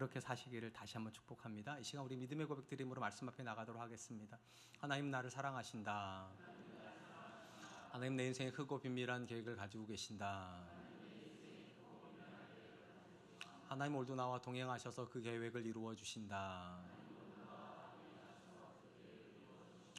그렇게 사시기를 다시 한번 축복합니다. 이 시간 우리 믿음의 고백 드림으로 말씀 앞에 나가도록 하겠습니다. 하나님 나를 사랑하신다. 하나님 내 인생에 크고 비밀한 계획을 가지고 계신다. 하나님 오늘도 나와 동행하셔서 그 계획을 이루어 주신다.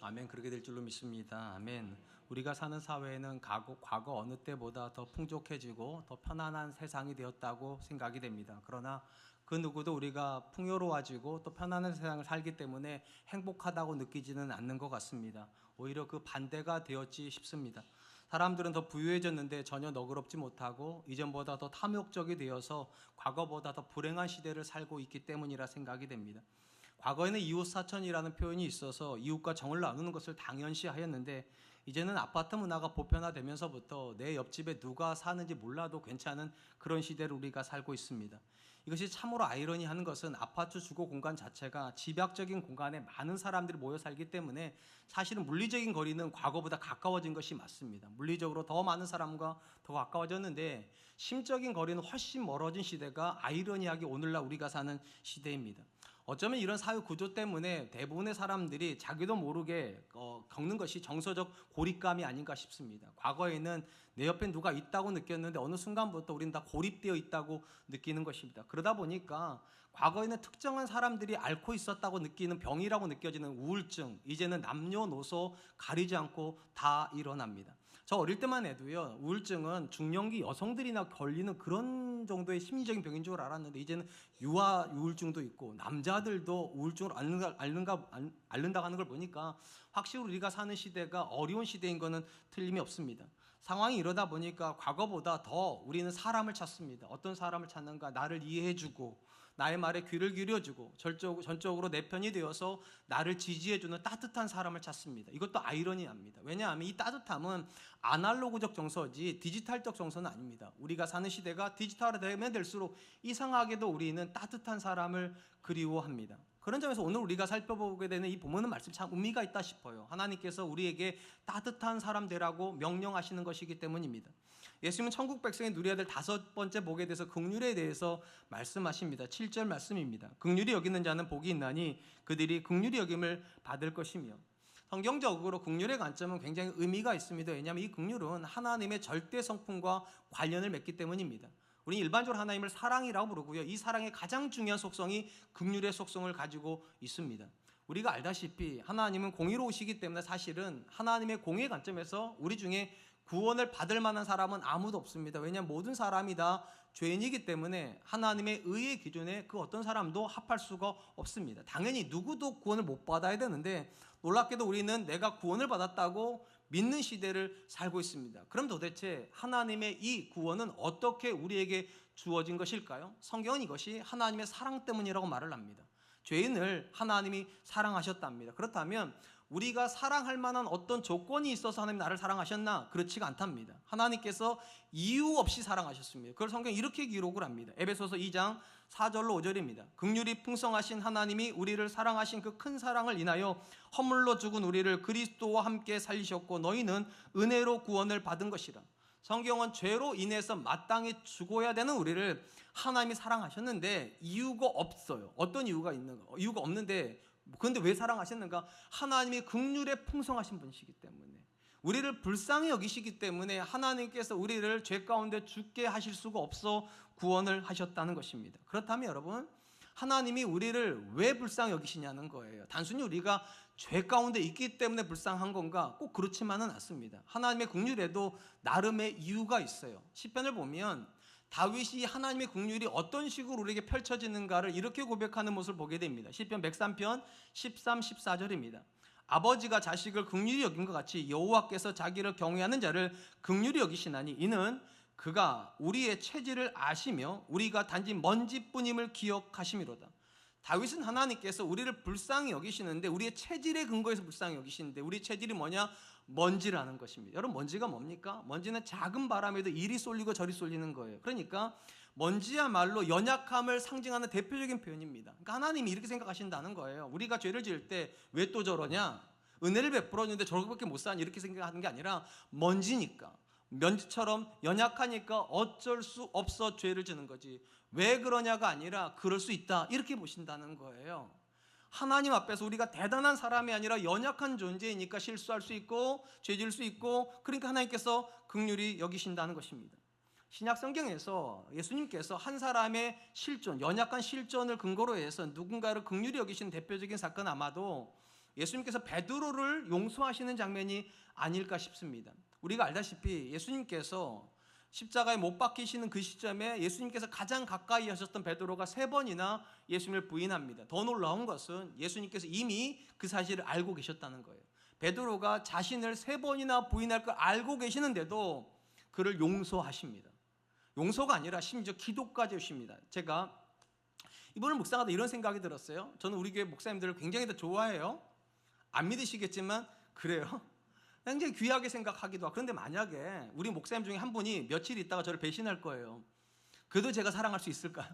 아멘. 그렇게 될 줄로 믿습니다. 아멘. 우리가 사는 사회에는 과거 어느 때보다 더 풍족해지고 더 편안한 세상이 되었다고 생각이 됩니다. 그러나 그 누구도 우리가 풍요로워지고 또 편안한 세상을 살기 때문에 행복하다고 느끼지는 않는 것 같습니다. 오히려 그 반대가 되었지 싶습니다. 사람들은 더 부유해졌는데 전혀 너그럽지 못하고 이전보다 더 탐욕적이 되어서 과거보다 더 불행한 시대를 살고 있기 때문이라 생각이 됩니다. 과거에는 이웃사촌이라는 표현이 있어서 이웃과 정을 나누는 것을 당연시하였는데 이제는 아파트 문화가 보편화되면서부터 내 옆집에 누가 사는지 몰라도 괜찮은 그런 시대를 우리가 살고 있습니다. 이것이 참으로 아이러니한 것은 아파트 주거 공간 자체가 집약적인 공간에 많은 사람들이 모여 살기 때문에 사실은 물리적인 거리는 과거보다 가까워진 것이 맞습니다. 물리적으로 더 많은 사람과 더 가까워졌는데 심적인 거리는 훨씬 멀어진 시대가 아이러니하게 오늘날 우리가 사는 시대입니다. 어쩌면 이런 사회 구조 때문에 대부분의 사람들이 자기도 모르게 겪는 것이 정서적 고립감이 아닌가 싶습니다. 과거에는 내 옆에 누가 있다고 느꼈는데 어느 순간부터 우리는 다 고립되어 있다고 느끼는 것입니다. 그러다 보니까 과거에는 특정한 사람들이 앓고 있었다고 느끼는 병이라고 느껴지는 우울증, 이제는 남녀노소 가리지 않고 다 일어납니다. 저 어릴 때만 해도요, 우울증은 중년기 여성들이나 걸리는 그런 정도의 심리적인 병인 줄 알았는데 이제는 유아 우울증도 있고 남자들도 우울증을 앓는다고 하는 걸 보니까 확실히 우리가 사는 시대가 어려운 시대인 것은 틀림이 없습니다. 상황이 이러다 보니까 과거보다 더 우리는 사람을 찾습니다. 어떤 사람을 찾는가? 나를 이해해주고 나의 말에 귀를 기울여주고 전적으로 내 편이 되어서 나를 지지해주는 따뜻한 사람을 찾습니다. 이것도 아이러니합니다. 왜냐하면 이 따뜻함은 아날로그적 정서지 디지털적 정서는 아닙니다. 우리가 사는 시대가 디지털화되면 될수록 이상하게도 우리는 따뜻한 사람을 그리워합니다. 그런 점에서 오늘 우리가 살펴보게 되는 이 본문의 말씀이 참 의미가 있다 싶어요. 하나님께서 우리에게 따뜻한 사람 되라고 명령하시는 것이기 때문입니다. 예수님은 천국 백성이 누려야 될 5번째 복에 대해서 긍휼에 대해서 말씀하십니다. 7절 말씀입니다. 긍휼히 여기는 자는 복이 있나니 그들이 긍휼히 여김을 받을 것이며. 성경적으로 긍휼의 관점은 굉장히 의미가 있습니다. 왜냐하면 이 긍휼은 하나님의 절대 성품과 관련을 맺기 때문입니다. 우리는 일반적으로 하나님을 사랑이라고 부르고요. 이 사랑의 가장 중요한 속성이 긍휼의 속성을 가지고 있습니다. 우리가 알다시피 하나님은 공의로우시기 때문에 사실은 하나님의 공의 관점에서 우리 중에 구원을 받을 만한 사람은 아무도 없습니다. 왜냐하면 모든 사람이 다 죄인이기 때문에 하나님의 의의 기준에 그 어떤 사람도 합할 수가 없습니다. 당연히 누구도 구원을 못 받아야 되는데 놀랍게도 우리는 내가 구원을 받았다고 믿는 시대를 살고 있습니다. 그럼 도대체 하나님의 이 구원은 어떻게 우리에게 주어진 것일까요? 성경은 이것이 하나님의 사랑 때문이라고 말을 합니다. 죄인을 하나님이 사랑하셨답니다. 그렇다면 우리가 사랑할 만한 어떤 조건이 있어서 하나님이 나를 사랑하셨나? 그렇지가 않답니다. 하나님께서 이유 없이 사랑하셨습니다. 그걸 성경이 이렇게 기록을 합니다. 에베소서 2장 4절로 5절입니다. 긍휼이 풍성하신 하나님이 우리를 사랑하신 그 큰 사랑을 인하여 허물로 죽은 우리를 그리스도와 함께 살리셨고 너희는 은혜로 구원을 받은 것이라. 성경은 죄로 인해서 마땅히 죽어야 되는 우리를 하나님이 사랑하셨는데 이유가 없어요. 어떤 이유가 있는가? 이유가 없는데 그런데 왜 사랑하셨는가? 하나님이 긍휼에 풍성하신 분이시기 때문에 우리를 불쌍히 여기시기 때문에 하나님께서 우리를 죄 가운데 죽게 하실 수가 없어 구원을 하셨다는 것입니다. 그렇다면 여러분 하나님이 우리를 왜 불쌍히 여기시냐는 거예요. 단순히 우리가 죄 가운데 있기 때문에 불쌍한 건가? 꼭 그렇지만은 않습니다. 하나님의 긍휼에도 나름의 이유가 있어요. 시편을 보면 다윗이 하나님의 긍휼이 어떤 식으로 우리에게 펼쳐지는가를 이렇게 고백하는 모습을 보게 됩니다. 시편 103편 13, 14절입니다. 아버지가 자식을 긍휼히 여긴 것 같이 여호와께서 자기를 경외하는 자를 긍휼히 여기시나니 이는 그가 우리의 체질을 아시며 우리가 단지 먼지뿐임을 기억하심이로다. 다윗은 하나님께서 우리를 불쌍히 여기시는데 우리의 체질의 근거에서 불쌍히 여기시는데 우리 체질이 뭐냐? 먼지라는 것입니다. 여러분 먼지가 뭡니까? 먼지는 작은 바람에도 이리 쏠리고 저리 쏠리는 거예요. 그러니까 먼지야말로 연약함을 상징하는 대표적인 표현입니다. 그러니까 하나님이 이렇게 생각하신다는 거예요. 우리가 죄를 지을 때 왜 또 저러냐? 은혜를 베풀었는데 저렇게밖에 못 사니 이렇게 생각하는 게 아니라 먼지니까 먼지처럼 연약하니까 어쩔 수 없어 죄를 지는 거지. 왜 그러냐가 아니라 그럴 수 있다 이렇게 보신다는 거예요. 하나님 앞에서 우리가 대단한 사람이 아니라 연약한 존재이니까 실수할 수 있고 죄 지을 수 있고, 그러니까 하나님께서 긍휼히 여기신다는 것입니다. 신약 성경에서 예수님께서 한 사람의 실존, 연약한 실존을 근거로 해서 누군가를 긍휼히 여기신 대표적인 사건은 아마도 예수님께서 베드로를 용서하시는 장면이 아닐까 싶습니다. 우리가 알다시피 예수님께서 십자가에 못 박히시는 그 시점에 예수님께서 가장 가까이 하셨던 베드로가 3번이나 예수님을 부인합니다. 더 놀라운 것은 예수님께서 이미 그 사실을 알고 계셨다는 거예요. 베드로가 자신을 3번이나 부인할 걸 알고 계시는데도 그를 용서하십니다. 용서가 아니라 심지어 기도까지 하십니다. 제가 이번을 묵상하다 이런 생각이 들었어요. 저는 우리 교회 목사님들을 굉장히 더 좋아해요. 안 믿으시겠지만 그래요. 굉장히 귀하게 생각하기도 하고. 그런데 만약에 우리 목사님 중에 한 분이 며칠 있다가 저를 배신할 거예요. 그래도 제가 사랑할 수 있을까요?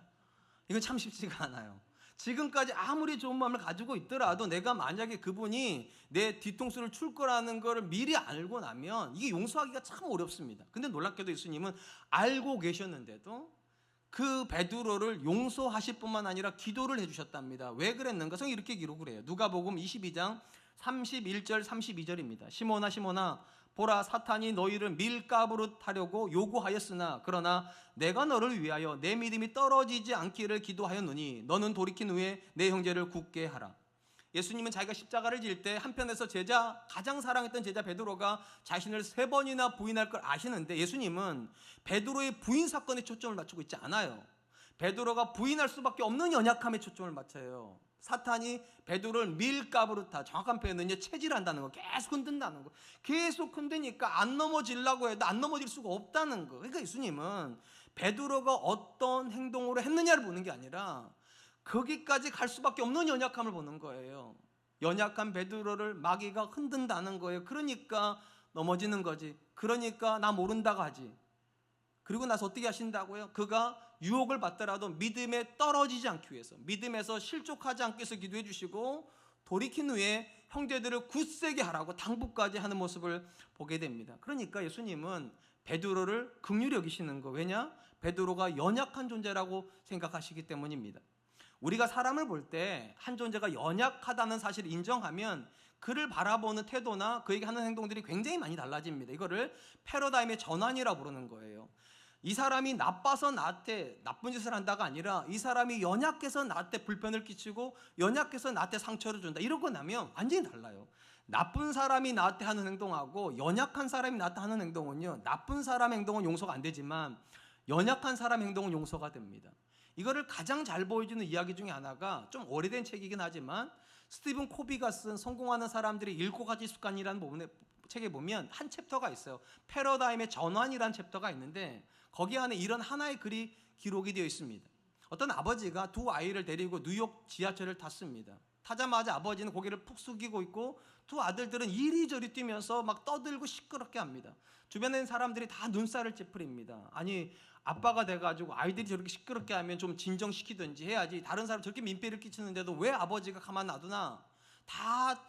이건 참 쉽지가 않아요. 지금까지 아무리 좋은 마음을 가지고 있더라도 내가 만약에 그분이 내 뒤통수를 칠 거라는 걸 미리 알고 나면 이게 용서하기가 참 어렵습니다. 근데 놀랍게도 예수님은 알고 계셨는데도 그 베드로를 용서하실 뿐만 아니라 기도를 해주셨답니다. 왜 그랬는가? 성경이 이렇게 기록을 해요. 누가복음 22장 31절 32절입니다. 시몬아 시몬아 보라, 사탄이 너희를 밀가부로 하려고 요구하였으나 그러나 내가 너를 위하여 내 믿음이 떨어지지 않기를 기도하였노니 너는 돌이킨 후에 내 형제를 굳게 하라. 예수님은 자기가 십자가를 질 때 한편에서 가장 사랑했던 제자 베드로가 자신을 3번이나 부인할 걸 아시는데 예수님은 베드로의 부인 사건에 초점을 맞추고 있지 않아요. 베드로가 부인할 수밖에 없는 연약함에 초점을 맞춰요. 사탄이 베드로를 밀가부르다, 정확한 표현은 체질한다는 거, 계속 흔든다는 거. 계속 흔드니까 안 넘어지려고 해도 안 넘어질 수가 없다는 거. 그러니까 예수님은 베드로가 어떤 행동으로 했느냐를 보는 게 아니라 거기까지 갈 수밖에 없는 연약함을 보는 거예요. 연약한 베드로를 마귀가 흔든다는 거예요. 그러니까 넘어지는 거지. 그러니까 나 모른다고 하지. 그리고 나서 어떻게 하신다고요? 그가 유혹을 받더라도 믿음에 떨어지지 않기 위해서, 믿음에서 실족하지 않기 위해서 기도해 주시고 돌이킨 후에 형제들을 굳세게 하라고 당부까지 하는 모습을 보게 됩니다. 그러니까 예수님은 베드로를 긍휼히 여기시는 거. 왜냐? 베드로가 연약한 존재라고 생각하시기 때문입니다. 우리가 사람을 볼 때 한 존재가 연약하다는 사실을 인정하면 그를 바라보는 태도나 그에게 하는 행동들이 굉장히 많이 달라집니다. 이거를 패러다임의 전환이라고 부르는 거예요. 이 사람이 나빠서 나한테 나쁜 짓을 한다가 아니라 이 사람이 연약해서 나한테 불편을 끼치고 연약해서 나한테 상처를 준다, 이러고 나면 완전히 달라요. 나쁜 사람이 나한테 하는 행동하고 연약한 사람이 나한테 하는 행동은요, 나쁜 사람 행동은 용서가 안 되지만 연약한 사람 행동은 용서가 됩니다. 이거를 가장 잘 보여주는 이야기 중에 하나가 좀 오래된 책이긴 하지만 스티븐 코비가 쓴 성공하는 사람들의 7가지 습관이라는 책에 보면 한 챕터가 있어요. 패러다임의 전환이라는 챕터가 있는데 거기 안에 이런 하나의 글이 기록이 되어 있습니다. 어떤 아버지가 2 아이를 데리고 뉴욕 지하철을 탔습니다. 타자마자 아버지는 고개를 푹 숙이고 있고 2 아들들은 이리저리 뛰면서 막 떠들고 시끄럽게 합니다. 주변에 있는 사람들이 다 눈살을 찌푸립니다. 아니, 아빠가 돼가지고 아이들이 저렇게 시끄럽게 하면 좀 진정시키든지 해야지, 다른 사람 저렇게 민폐를 끼치는데도 왜 아버지가 가만 놔두나, 다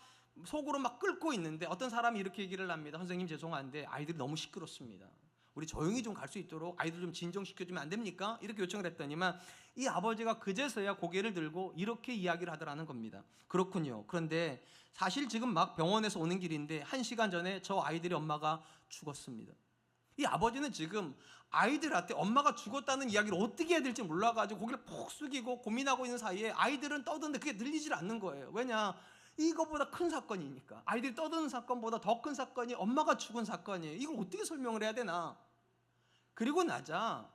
속으로 막 끓고 있는데 어떤 사람이 이렇게 얘기를 합니다. 선생님 죄송한데 아이들이 너무 시끄럽습니다. 우리 조용히 좀 갈 수 있도록 아이들 좀 진정시켜주면 안 됩니까? 이렇게 요청을 했더니만 이 아버지가 그제서야 고개를 들고 이렇게 이야기를 하더라는 겁니다. 그렇군요. 그런데 사실 지금 막 병원에서 오는 길인데 1시간 전에 저 아이들의 엄마가 죽었습니다. 이 아버지는 지금 아이들한테 엄마가 죽었다는 이야기를 어떻게 해야 될지 몰라가지고 고개를 푹 숙이고 고민하고 있는 사이에 아이들은 떠드는데 그게 들리질 않는 거예요. 왜냐? 이거보다 큰 사건이니까. 아이들이 떠드는 사건보다 더 큰 사건이 엄마가 죽은 사건이에요. 이걸 어떻게 설명을 해야 되나? 그리고 나자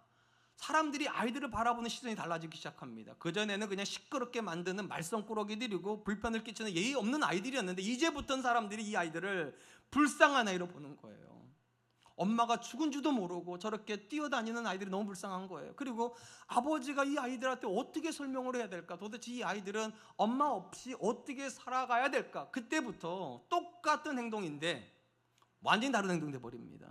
사람들이 아이들을 바라보는 시선이 달라지기 시작합니다. 그전에는 그냥 시끄럽게 만드는 말썽꾸러기들이고 불편을 끼치는 예의 없는 아이들이었는데 이제부터는 사람들이 이 아이들을 불쌍한 아이로 보는 거예요. 엄마가 죽은 줄도 모르고 저렇게 뛰어다니는 아이들이 너무 불쌍한 거예요. 그리고 아버지가 이 아이들한테 어떻게 설명을 해야 될까? 도대체 이 아이들은 엄마 없이 어떻게 살아가야 될까? 그때부터 똑같은 행동인데 완전히 다른 행동이 돼버립니다.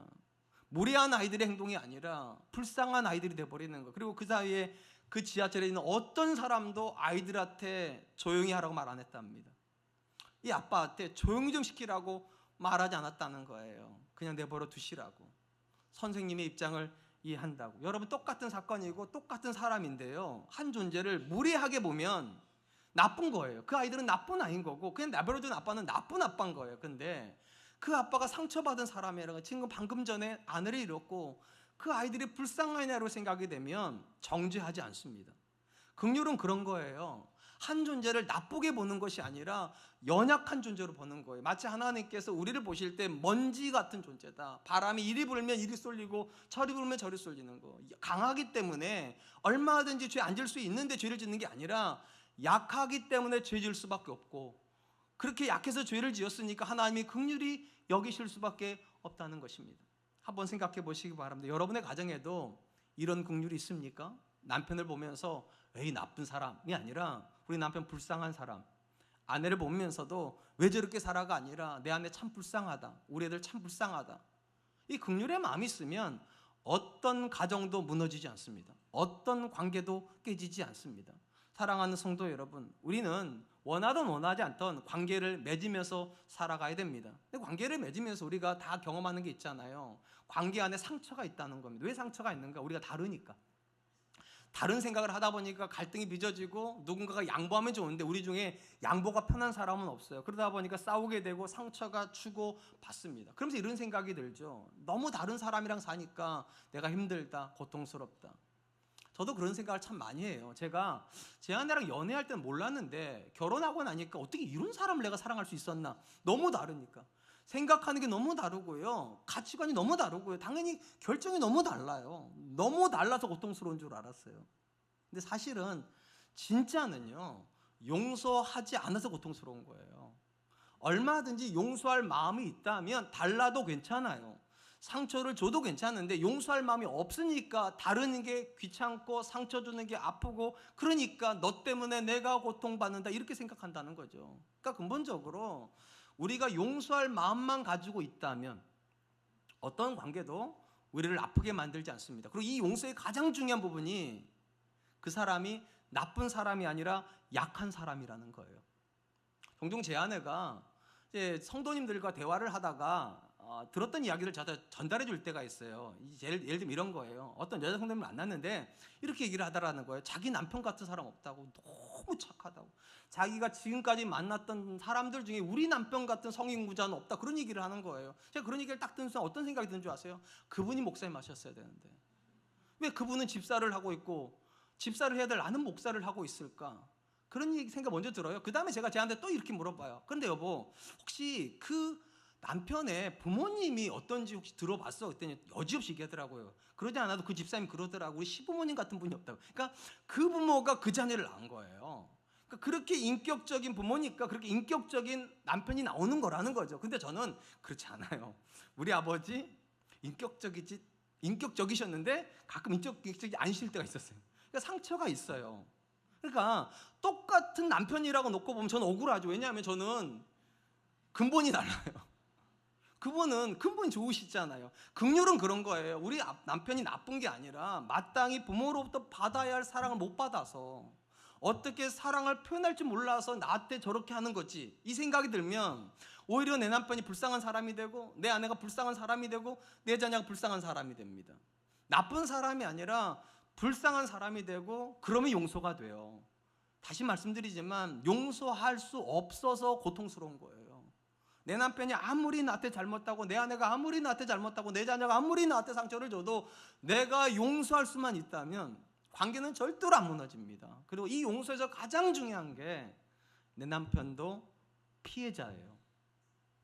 무례한 아이들의 행동이 아니라 불쌍한 아이들이 돼버리는 거예요. 그리고 그 사이에 그 지하철에 있는 어떤 사람도 아이들한테 조용히 하라고 말 안 했답니다. 이 아빠한테 조용히 좀 시키라고 말하지 않았다는 거예요. 그냥 내버려 두시라고. 선생님의 입장을 이해한다고. 여러분, 똑같은 사건이고 똑같은 사람인데요, 한 존재를 무례하게 보면 나쁜 거예요. 그 아이들은 나쁜 아이인 거고, 그냥 내버려둔 아빠는 나쁜 아빠인 거예요. 근데 그 아빠가 상처받은 사람이라고, 지금 방금 전에 아내를 잃었고 그 아이들이 불쌍하냐고 생각이 되면 정죄하지 않습니다. 긍휼은 그런 거예요. 한 존재를 나쁘게 보는 것이 아니라 연약한 존재로 보는 거예요. 마치 하나님께서 우리를 보실 때 먼지 같은 존재다. 바람이 이리 불면 이리 쏠리고 저리 불면 저리 쏠리는 거. 강하기 때문에 얼마든지 죄 안 질 수 있는데 죄를 짓는 게 아니라 약하기 때문에 죄 질 수밖에 없고, 그렇게 약해서 죄를 지었으니까 하나님이 긍휼히 여기실 수밖에 없다는 것입니다. 한번 생각해 보시기 바랍니다. 여러분의 가정에도 이런 긍휼이 있습니까? 남편을 보면서 에이 나쁜 사람이 아니라 우리 남편 불쌍한 사람, 아내를 보면서도 왜 저렇게 살아가 아니라 내 아내 참 불쌍하다, 우리 애들 참 불쌍하다. 이 긍휼의 마음이 있으면 어떤 가정도 무너지지 않습니다. 어떤 관계도 깨지지 않습니다. 사랑하는 성도 여러분, 우리는 원하든 원하지 않던 관계를 맺으면서 살아가야 됩니다. 근데 관계를 맺으면서 우리가 다 경험하는 게 있잖아요. 관계 안에 상처가 있다는 겁니다. 왜 상처가 있는가? 우리가 다르니까. 다른 생각을 하다 보니까 갈등이 빚어지고, 누군가가 양보하면 좋은데 우리 중에 양보가 편한 사람은 없어요. 그러다 보니까 싸우게 되고 상처가 주고 받습니다. 그러면서 이런 생각이 들죠. 너무 다른 사람이랑 사니까 내가 힘들다, 고통스럽다. 저도 그런 생각을 참 많이 해요. 제가 제 아내랑 연애할 때는 몰랐는데 결혼하고 나니까 어떻게 이런 사람을 내가 사랑할 수 있었나. 너무 다르니까. 생각하는 게 너무 다르고요, 가치관이 너무 다르고요, 당연히 결정이 너무 달라요. 너무 달라서 고통스러운 줄 알았어요. 근데 사실은 진짜는요, 용서하지 않아서 고통스러운 거예요. 얼마든지 용서할 마음이 있다면 달라도 괜찮아요. 상처를 줘도 괜찮은데 용서할 마음이 없으니까 다루는 게 귀찮고 상처 주는 게 아프고, 그러니까 너 때문에 내가 고통받는다 이렇게 생각한다는 거죠. 그러니까 근본적으로 우리가 용서할 마음만 가지고 있다면 어떤 관계도 우리를 아프게 만들지 않습니다. 그리고 이 용서의 가장 중요한 부분이 그 사람이 나쁜 사람이 아니라 약한 사람이라는 거예요. 종종 제 아내가 이제 성도님들과 대화를 하다가 들었던 이야기를 저한테 전달해 줄 때가 있어요. 예를 들면 이런 거예요. 어떤 여자 성도님을 만났는데 이렇게 얘기를 하더라는 거예요. 자기 남편 같은 사람 없다고, 너무 착하다고, 자기가 지금까지 만났던 사람들 중에 우리 남편 같은 성인구자는 없다, 그런 얘기를 하는 거예요. 제가 그런 얘기를 딱 듣는 순간 어떤 생각이 드는 줄 아세요? 그분이 목사님 하셨어야 되는데 왜 그분은 집사를 하고 있고 집사를 해야 될 나는 목사를 하고 있을까? 그런 생각 먼저 들어요. 그 다음에 제가 쟤한테 또 이렇게 물어봐요. 그런데 여보, 혹시 그 남편의 부모님이 어떤지 혹시 들어봤어? 그랬더니 여지없이 얘기하더라고요. 그러지 않아도 그 집사님 그러더라고. 우리 시부모님 같은 분이 없다고. 그러니까 그 부모가 그 자녀를 낳은 거예요. 그러니까 그렇게 인격적인 부모니까 그렇게 인격적인 남편이 나오는 거라는 거죠. 근데 저는 그렇지 않아요. 우리 아버지 인격적이셨는데 가끔 인격적이 아니실 때가 있었어요. 그러니까 상처가 있어요. 그러니까 똑같은 남편이라고 놓고 보면 저는 억울하죠. 왜냐하면 저는 근본이 달라요. 그분은 근본이 좋으시잖아요. 긍휼은 그런 거예요. 우리 남편이 나쁜 게 아니라 마땅히 부모로부터 받아야 할 사랑을 못 받아서 어떻게 사랑을 표현할지 몰라서 나한테 저렇게 하는 거지, 이 생각이 들면 오히려 내 남편이 불쌍한 사람이 되고 내 아내가 불쌍한 사람이 되고 내 자녀가 불쌍한 사람이 됩니다. 나쁜 사람이 아니라 불쌍한 사람이 되고, 그러면 용서가 돼요. 다시 말씀드리지만 용서할 수 없어서 고통스러운 거예요. 내 남편이 아무리 나한테 잘못하고 내 아내가 아무리 나한테 잘못하고 내 자녀가 아무리 나한테 상처를 줘도 내가 용서할 수만 있다면 관계는 절대로 안 무너집니다. 그리고 이 용서에서 가장 중요한 게 내 남편도 피해자예요.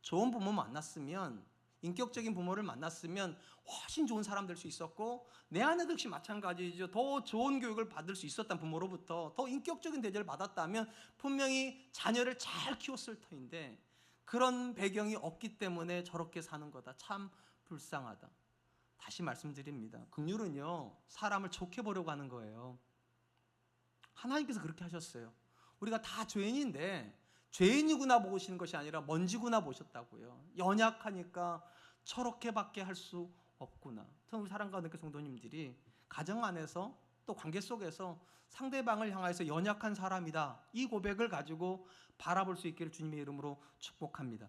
좋은 부모 만났으면, 인격적인 부모를 만났으면 훨씬 좋은 사람 될 수 있었고, 내 아내도 역시 마찬가지죠. 더 좋은 교육을 받을 수 있었던 부모로부터 더 인격적인 대접을 받았다면 분명히 자녀를 잘 키웠을 터인데 그런 배경이 없기 때문에 저렇게 사는 거다. 참 불쌍하다. 다시 말씀드립니다. 긍휼은요, 사람을 좋게 보려고 하는 거예요. 하나님께서 그렇게 하셨어요. 우리가 다 죄인인데 죄인이구나 보시는 것이 아니라 먼지구나 보셨다고요. 연약하니까 저렇게밖에 할 수 없구나. 우리 사랑과 은혜 성도님들이 가정 안에서 또 관계 속에서 상대방을 향해서 연약한 사람이다, 이 고백을 가지고 바라볼 수 있기를 주님의 이름으로 축복합니다.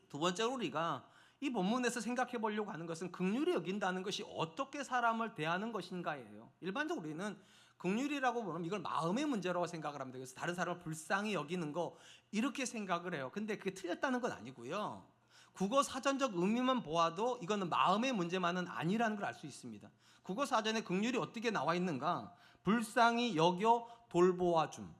두 번째로 우리가 이 본문에서 생각해 보려고 하는 것은 긍휼히 여긴다는 것이 어떻게 사람을 대하는 것인가예요. 일반적으로 우리는 긍휼이라고 보면 이걸 마음의 문제라고 생각을 합니다. 그래서 다른 사람을 불쌍히 여기는 거 이렇게 생각을 해요. 근데 그게 틀렸다는 건 아니고요. 국어 사전적 의미만 보아도 이거는 마음의 문제만은 아니라는 걸 알 수 있습니다. 국어 사전에 긍휼이 어떻게 나와 있는가? 불쌍히 여겨 돌보아 줌.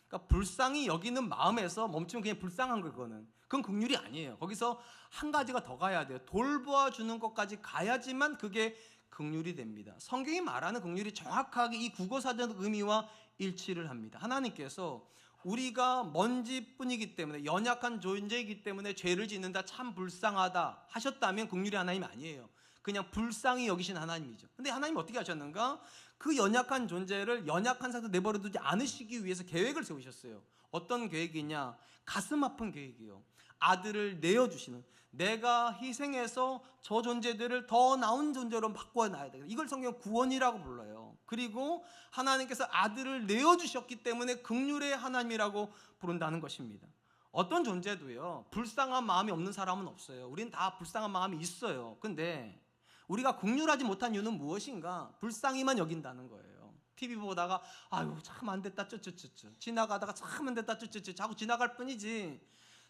그러니까 불쌍히 여기는 마음에서 멈추면 그냥 불쌍한 거, 그거는. 그건 긍휼이 아니에요. 거기서 한 가지가 더 가야 돼요. 돌보아 주는 것까지 가야지만 그게 긍휼이 됩니다. 성경이 말하는 긍휼이 정확하게 이 국어사전 의미와 일치를 합니다. 하나님께서 우리가 먼지뿐이기 때문에, 연약한 존재이기 때문에 죄를 짓는다, 참 불쌍하다 하셨다면 긍휼이 하나님 아니에요. 그냥 불쌍히 여기신 하나님이죠. 근데 하나님 어떻게 하셨는가? 그 연약한 존재를 연약한 상태로 내버려 두지 않으시기 위해서 계획을 세우셨어요. 어떤 계획이냐? 가슴 아픈 계획이요. 아들을 내어주시는, 내가 희생해서 저 존재들을 더 나은 존재로 바꿔놔야 돼요. 이걸 성경 구원이라고 불러요. 그리고 하나님께서 아들을 내어주셨기 때문에 긍휼의 하나님이라고 부른다는 것입니다. 어떤 존재도요, 불쌍한 마음이 없는 사람은 없어요. 우리는 다 불쌍한 마음이 있어요. 근데 우리가 긍휼하지 못한 이유는 무엇인가? 불쌍히만 여긴다는 거예요. TV 보다가 아유 참 안 됐다 쯧쯧쯧, 지나가다가 참 안 됐다 쯧쯧쯧 자꾸 지나갈 뿐이지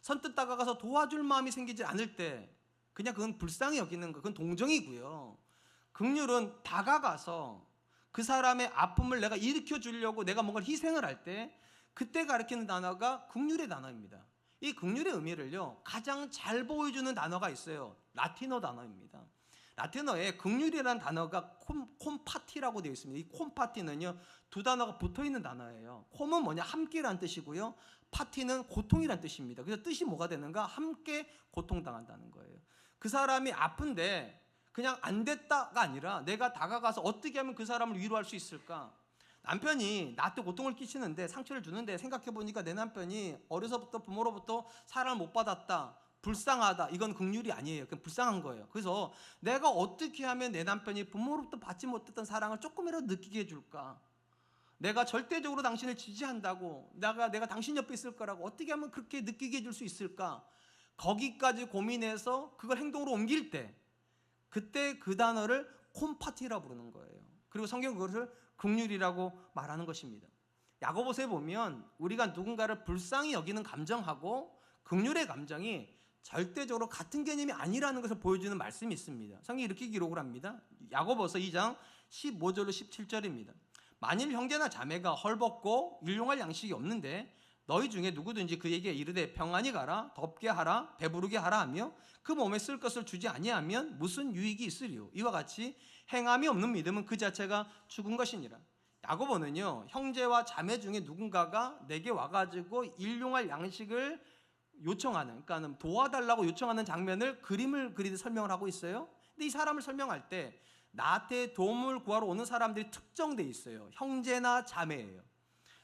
선뜻 다가가서 도와줄 마음이 생기지 않을 때 그냥 그건 불쌍히 여기는 거, 그건 동정이고요. 긍휼은 다가가서 그 사람의 아픔을 내가 일으켜 주려고 내가 뭔가를 희생을 할 때 그때 가리키는 단어가 긍휼의 단어입니다. 이 긍휼의 의미를요 가장 잘 보여주는 단어가 있어요. 라틴어 단어입니다. 라틴어에 긍휼이라는 단어가 콤파티라고 되어 있습니다. 이 콤파티는요 두 단어가 붙어있는 단어예요. 콤은 뭐냐? 함께라는 뜻이고요, 파티는 고통이라는 뜻입니다. 그래서 뜻이 뭐가 되는가? 함께 고통당한다는 거예요. 그 사람이 아픈데 그냥 안 됐다가 아니라 내가 다가가서 어떻게 하면 그 사람을 위로할 수 있을까? 남편이 나한테 고통을 끼치는데, 상처를 주는데, 생각해보니까 내 남편이 어려서부터 부모로부터 사랑을 못 받았다, 불쌍하다, 이건 긍휼이 아니에요. 그냥 불쌍한 거예요. 그래서 내가 어떻게 하면 내 남편이 부모로부터 받지 못했던 사랑을 조금이라도 느끼게 해줄까? 내가 절대적으로 당신을 지지한다고, 내가 당신 옆에 있을 거라고 어떻게 하면 그렇게 느끼게 해줄 수 있을까? 거기까지 고민해서 그걸 행동으로 옮길 때, 그때 그 단어를 콤파티라고 부르는 거예요. 그리고 성경은 그것을 긍휼이라고 말하는 것입니다. 야고보서에 보면 우리가 누군가를 불쌍히 여기는 감정하고 긍휼의 감정이 절대적으로 같은 개념이 아니라는 것을 보여주는 말씀이 있습니다. 성경이 이렇게 기록을 합니다. 야고보서 2장 15절로 17절입니다. 만일 형제나 자매가 헐벗고 일용할 양식이 없는데 너희 중에 누구든지 그에게 이르되 평안히 가라, 덥게 하라, 배부르게 하라 하며 그 몸에 쓸 것을 주지 아니하면 무슨 유익이 있으리요? 이와 같이 행함이 없는 믿음은 그 자체가 죽은 것이니라. 야고보는요 형제와 자매 중에 누군가가 내게 와가지고 일용할 양식을 요청하는, 그러니까 도와달라고 요청하는 장면을 그림을 그리듯 설명을 하고 있어요. 근데 이 사람을 설명할 때 나한테 도움을 구하러 오는 사람들이 특정돼 있어요. 형제나 자매예요.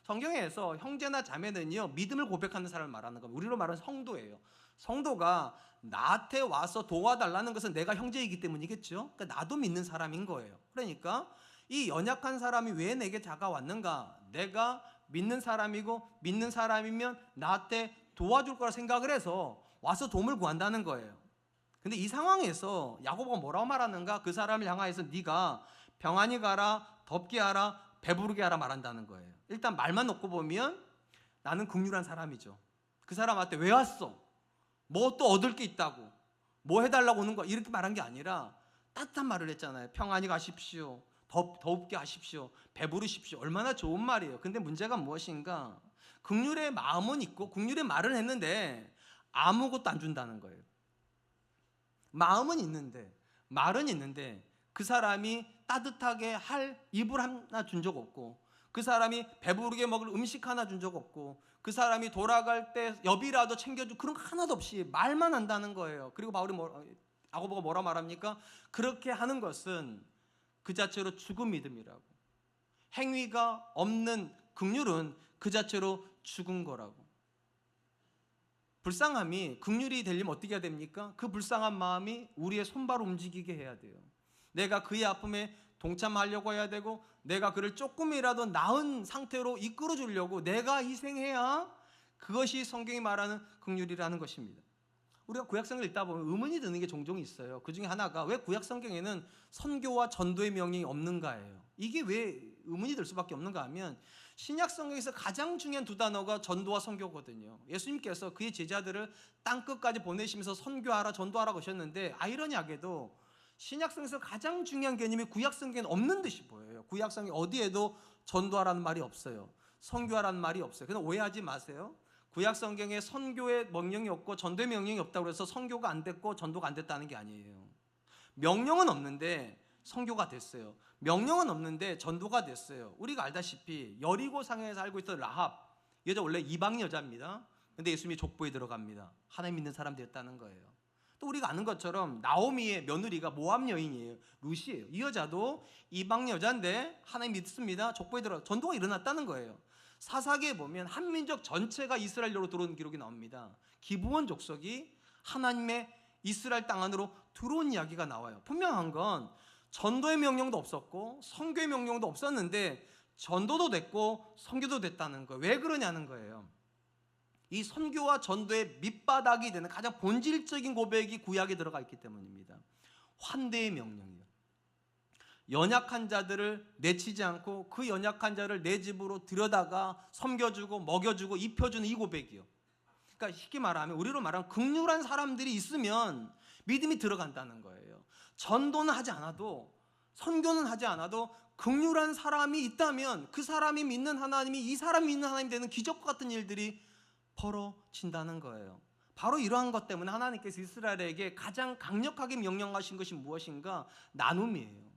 성경에서 형제나 자매는요 믿음을 고백하는 사람을 말하는 겁니다. 우리로 말하는 성도예요. 성도가 나한테 와서 도와달라는 것은 내가 형제이기 때문이겠죠. 그러니까 나도 믿는 사람인 거예요. 그러니까 이 연약한 사람이 왜 내게 다가왔는가? 내가 믿는 사람이고 믿는 사람이면 나한테 도와줄 거라 생각을 해서 와서 도움을 구한다는 거예요. 근데 이 상황에서 야고보가 뭐라고 말하는가? 그 사람을 향하여서 네가 평안히 가라, 덥게 하라, 배부르게 하라 말한다는 거예요. 일단 말만 놓고 보면 나는 긍휼한 사람이죠. 그 사람한테 왜 왔어? 뭐 또 얻을 게 있다고, 뭐 해달라고 오는 거야, 이렇게 말한 게 아니라 따뜻한 말을 했잖아요. 평안히 가십시오, 더웁게 하십시오, 배부르십시오. 얼마나 좋은 말이에요. 근데 문제가 무엇인가? 긍휼의 마음은 있고 긍휼의 말을 했는데 아무것도 안 준다는 거예요. 마음은 있는데 말은 있는데 그 사람이 따뜻하게 할 이불 하나 준 적 없고, 그 사람이 배부르게 먹을 음식 하나 준 적 없고, 그 사람이 돌아갈 때 여비라도 챙겨주고 그런 거 하나도 없이 말만 한다는 거예요. 그리고 야고보가 뭐라 말합니까? 그렇게 하는 것은 그 자체로 죽은 믿음이라고. 행위가 없는 긍휼은 그 자체로 죽은 거라고. 불쌍함이 긍휼이 되려면 어떻게 해야 됩니까? 그 불쌍한 마음이 우리의 손발을 움직이게 해야 돼요. 내가 그의 아픔에 동참하려고 해야 되고, 내가 그를 조금이라도 나은 상태로 이끌어 주려고 내가 희생해야 그것이 성경이 말하는 긍휼이라는 것입니다. 우리가 구약성경을 읽다 보면 의문이 드는 게 종종 있어요. 그 중에 하나가 왜 구약성경에는 선교와 전도의 명령이 없는가예요. 이게 왜 의문이 들 수밖에 없는가 하면 신약성경에서 가장 중요한 두 단어가 전도와 선교거든요. 예수님께서 그의 제자들을 땅끝까지 보내시면서 선교하라 전도하라 하셨는데 아이러니하게도 신약성경에서 가장 중요한 개념이 구약성경에는 없는 듯이 보여요. 구약성경 어디에도 전도하라는 말이 없어요. 선교하라는 말이 없어요. 그냥 오해하지 마세요. 구약성경에 선교의 명령이 없고 전도의 명령이 없다고 해서 선교가 안 됐고 전도가 안 됐다는 게 아니에요. 명령은 없는데 선교가 됐어요. 명령은 없는데 전도가 됐어요. 우리가 알다시피 여리고 상에서 살고 있던 라합, 여자 원래 이방 여자입니다. 근데 예수님이 족보에 들어갑니다. 하나님 믿는 사람 되었다는 거예요. 또 우리가 아는 것처럼 나오미의 며느리가 모압 여인이에요. 룻이에요. 이 여자도 이방 여자인데 하나님 믿습니다. 족보에 들어 전도가 일어났다는 거예요. 사사기에 보면 한민족 전체가 이스라엘로 들어온 기록이 나옵니다. 기브온 족속이 하나님의 이스라엘 땅 안으로 들어온 이야기가 나와요. 분명한 건 전도의 명령도 없었고 선교의 명령도 없었는데 전도도 됐고 선교도 됐다는 거예요. 왜 그러냐는 거예요. 이 선교와 전도의 밑바닥이 되는 가장 본질적인 고백이 구약에 들어가 있기 때문입니다. 환대의 명령이요. 연약한 자들을 내치지 않고 그 연약한 자를 내 집으로 들여다가 섬겨주고 먹여주고 입혀주는 이 고백이요. 그러니까 쉽게 말하면 우리로 말하면 긍휼한 사람들이 있으면 믿음이 들어간다는 거예요. 전도는 하지 않아도 선교는 하지 않아도 긍휼한 사람이 있다면 그 사람이 믿는 하나님이 이 사람이 믿는 하나님이 되는 기적과 같은 일들이 벌어진다는 거예요. 바로 이러한 것 때문에 하나님께서 이스라엘에게 가장 강력하게 명령하신 것이 무엇인가? 나눔이에요.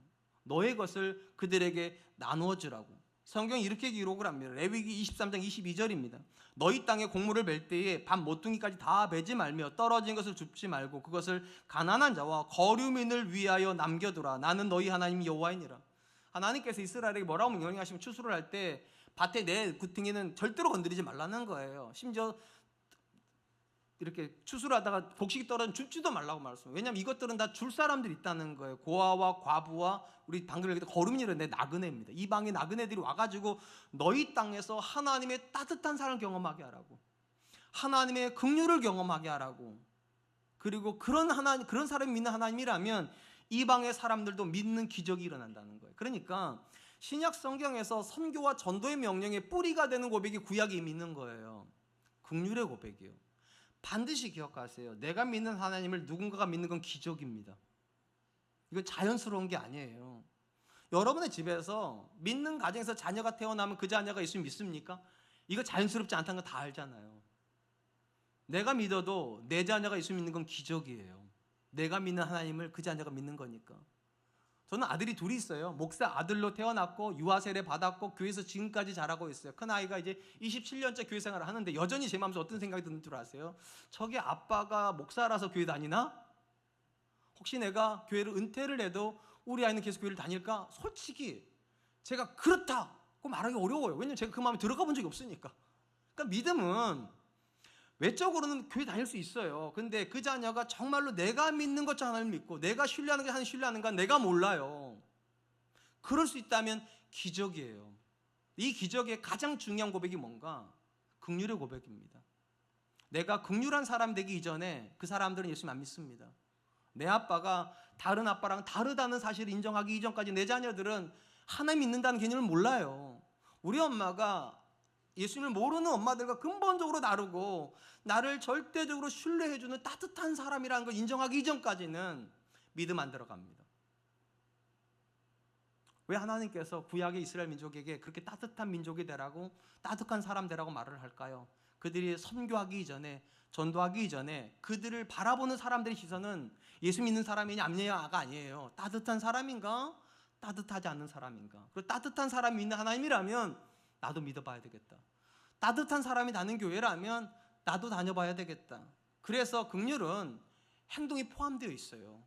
너의 것을 그들에게 나누어 주라고. 성경이 이렇게 기록을 합니다. 레위기 23장 22절입니다. 너희 땅에 곡물을 멜 때에 밥 모퉁이까지 다 베지 말며 떨어진 것을 줍지 말고 그것을 가난한 자와 거류민을 위하여 남겨두라. 나는 너희 하나님 여호와이니라. 하나님께서 이스라엘에게 뭐라고 명령하시면 추수를 할 때 밭에 내 구퉁이는 절대로 건드리지 말라는 거예요. 심지어 이렇게 추수를 하다가 곡식이 떨어지면 줍지도 말라고 말했어요. 왜냐하면 이것들은 다 줄 사람들이 있다는 거예요. 고아와 과부와 우리 방금 얘기했던 거름이라는 나그네입니다. 이방의 나그네들이 와가지고 너희 땅에서 하나님의 따뜻한 사랑을 경험하게 하라고, 하나님의 긍휼을 경험하게 하라고. 그리고 그런 사람이 믿는 하나님이라면 이방의 사람들도 믿는 기적이 일어난다는 거예요. 그러니까 신약 성경에서 선교와 전도의 명령의 뿌리가 되는 고백이 구약에 이미 있는 거예요. 긍휼의 고백이요. 반드시 기억하세요. 내가 믿는 하나님을 누군가가 믿는 건 기적입니다. 이건 자연스러운 게 아니에요. 여러분의 집에서 믿는 가정에서 자녀가 태어나면 그 자녀가 예수 믿습니까? 이거 자연스럽지 않다는 거 다 알잖아요. 내가 믿어도 내 자녀가 예수 믿는 건 기적이에요. 내가 믿는 하나님을 그 자녀가 믿는 거니까. 저는 아들이 둘이 있어요. 목사 아들로 태어났고 유아 세례 받았고 교회에서 지금까지 자라고 있어요. 큰 아이가 이제 27년째 교회 생활을 하는데 여전히 제 마음속에 어떤 생각이 드는 줄 아세요? 저게 아빠가 목사라서 교회 다니나? 혹시 내가 교회를 은퇴를 해도 우리 아이는 계속 교회를 다닐까? 솔직히 제가 그렇다고 말하기 어려워요. 왜냐면 제가 그 마음에 들어가 본 적이 없으니까. 그러니까 믿음은 외적으로는 교회 다닐 수 있어요. 근데 그 자녀가 정말로 내가 믿는 것처럼 하나님을 믿고 내가 신뢰하는 게 하나님 신뢰하는가 내가 몰라요. 그럴 수 있다면 기적이에요. 이 기적의 가장 중요한 고백이 뭔가? 긍휼의 고백입니다. 내가 긍휼한 사람 되기 이전에 그 사람들은 예수님 안 믿습니다. 내 아빠가 다른 아빠랑 다르다는 사실을 인정하기 이전까지 내 자녀들은 하나님 믿는다는 개념을 몰라요. 우리 엄마가 예수님을 모르는 엄마들과 근본적으로 다르고 나를 절대적으로 신뢰해주는 따뜻한 사람이라는 걸 인정하기 이전까지는 믿음 안 들어갑니다. 왜 하나님께서 구약의 이스라엘 민족에게 그렇게 따뜻한 민족이 되라고 따뜻한 사람 되라고 말을 할까요? 그들이 선교하기 이전에 전도하기 이전에 그들을 바라보는 사람들의 시선은 예수 믿는 사람이냐 아니냐가 아니에요. 따뜻한 사람인가? 따뜻하지 않는 사람인가? 그리고 따뜻한 사람이 믿는 하나님이라면 나도 믿어봐야 되겠다. 따뜻한 사람이 다니는 교회라면 나도 다녀봐야 되겠다. 그래서 긍휼은 행동이 포함되어 있어요.